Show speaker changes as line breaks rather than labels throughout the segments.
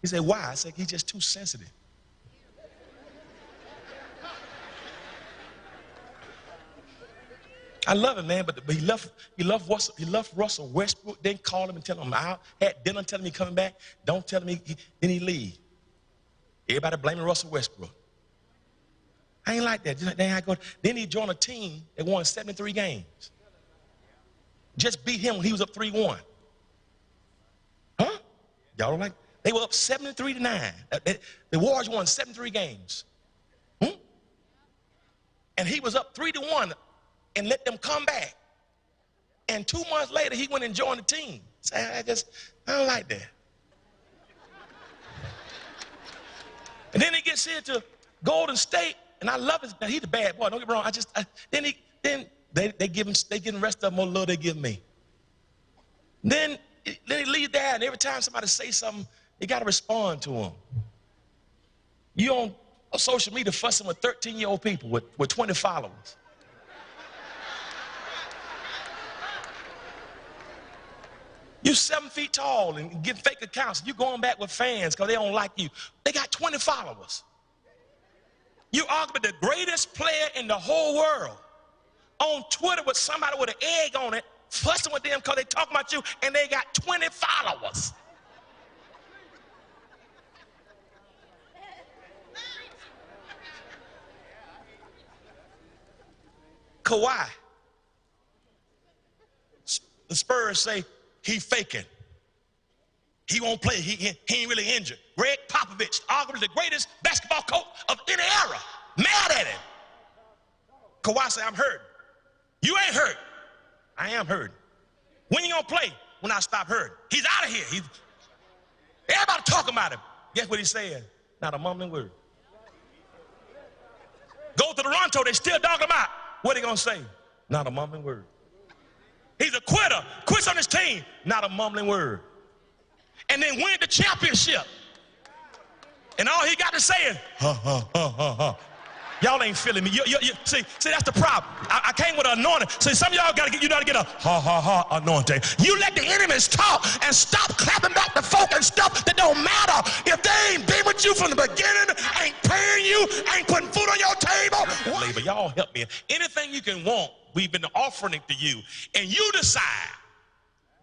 He said, why? I said, he's just too sensitive. I love him, man, but he left Russell Westbrook, then call him and tell him I'm out, had dinner, tell him he's coming back, don't tell him then he leave. Everybody blaming Russell Westbrook. I ain't like that. Then he joined a team that won 73 games. Just beat him when he was up 3-1. Huh? Y'all don't like? They were up 73-9. The Warriors won 73 games. And he was up 3-1 and let them come back. And 2 months later, he went and joined the team. So I don't like that. And then he gets here to Golden State, and I love his. Now he's a bad boy. Don't get me wrong. Then they give him the rest of them more love they give me. Then he leaves there, and every time somebody say something, you got to respond to him. You on social media fussing with 13-year-old people with 20 followers. You're 7 feet tall and get fake accounts. You're going back with fans because they don't like you. They got 20 followers. You argue with the greatest player in the whole world on Twitter with somebody with an egg on it, fussing with them because they talk about you, and they got 20 followers. Kawhi. The Spurs say he faking. He won't play. He ain't really injured. Greg Popovich, arguably the greatest basketball coach of any era, mad at him. Kawhi say, I'm hurt. You ain't hurt. I am hurt. When you gonna play? When I stop hurting. He's out of here. Everybody talking about him. Guess what he said? Not a mumbling word. Go to Toronto, they still dogging him out. What are they gonna say? Not a mumbling word. He's a quitter. Quits on his team. Not a mumbling word. And then win the championship. And all he got to say is, ha, ha, ha, ha, ha. Y'all ain't feeling me. See, that's the problem. I came with an anointing. See, some of y'all got to get a ha, ha, ha anointing. You let the enemies talk and stop clapping back the folk and stuff that don't matter. If they ain't been with you from the beginning, ain't paying you, ain't putting food on your table. Labor, y'all help me. Anything you can want, we've been offering it to you. And you decide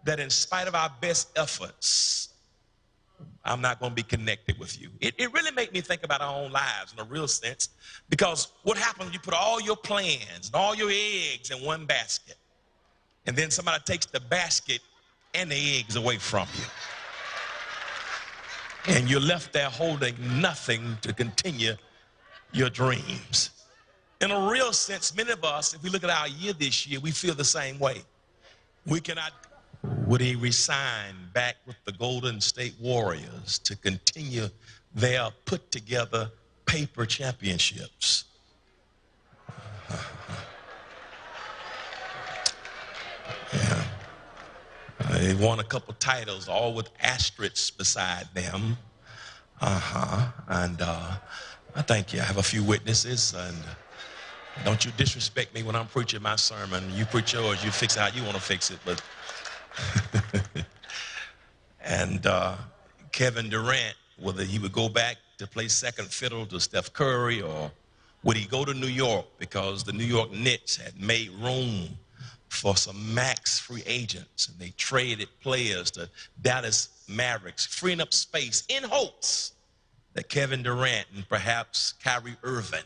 that in spite of our best efforts, I'm not going to be connected with you. It really made me think about our own lives in a real sense, because what happens when you put all your plans and all your eggs in one basket, and then somebody takes the basket and the eggs away from you, and you're left there holding nothing to continue your dreams. In a real sense, many of us, if we look at our year this year, we feel the same way. We cannot. Would he resign back with the Golden State Warriors to continue their put-together paper championships? Yeah. They won a couple titles, all with asterisks beside them. And I thank you. I have a few witnesses, and don't you disrespect me when I'm preaching my sermon. You preach yours, you fix it how you want to fix it, but and Kevin Durant, whether he would go back to play second fiddle to Steph Curry, or would he go to New York because the New York Knicks had made room for some max free agents, and they traded players to Dallas Mavericks, freeing up space in hopes that Kevin Durant and perhaps Kyrie Irving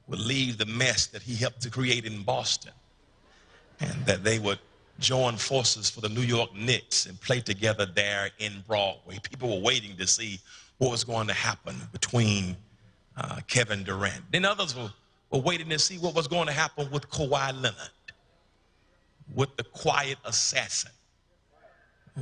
would leave the mess that he helped to create in Boston, and that they would join forces for the New York Knicks and play together there in Broadway. People were waiting to see what was going to happen between Kevin Durant. Then others were waiting to see what was going to happen with Kawhi Leonard, with the quiet assassin.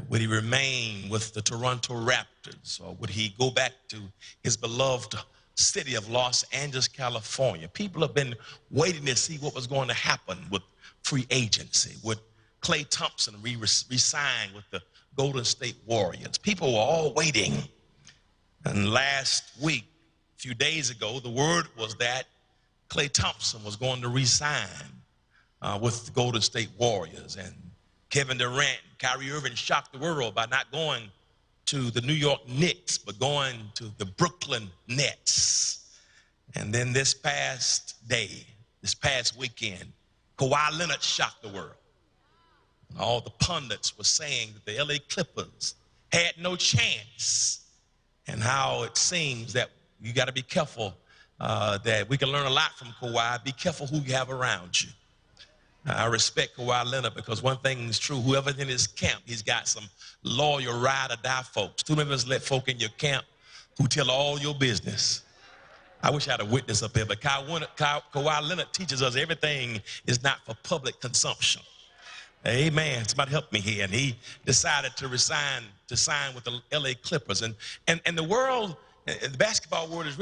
Would he remain with the Toronto Raptors, or would he go back to his beloved city of Los Angeles, California? People have been waiting to see what was going to happen with free agency. Would Klay Thompson resign with the Golden State Warriors? People were all waiting. And last week, a few days ago, the word was that Klay Thompson was going to resign with the Golden State Warriors. And Kevin Durant and Kyrie Irving shocked the world by not going to the New York Knicks, but going to the Brooklyn Nets. And then this past weekend, Kawhi Leonard shocked the world. All the pundits were saying that the LA Clippers had no chance, and how it seems that you got to be careful, that we can learn a lot from Kawhi. Be careful who you have around you. I respect Kawhi Leonard because one thing is true: whoever's in his camp, he's got some loyal ride or die folks. Too many of us let folk in your camp who tell all your business. I wish I had a witness up here, but Kawhi Leonard teaches us everything is not for public consumption. Amen. Somebody help me here. And he decided to sign with the LA Clippers. And the world, the basketball world is really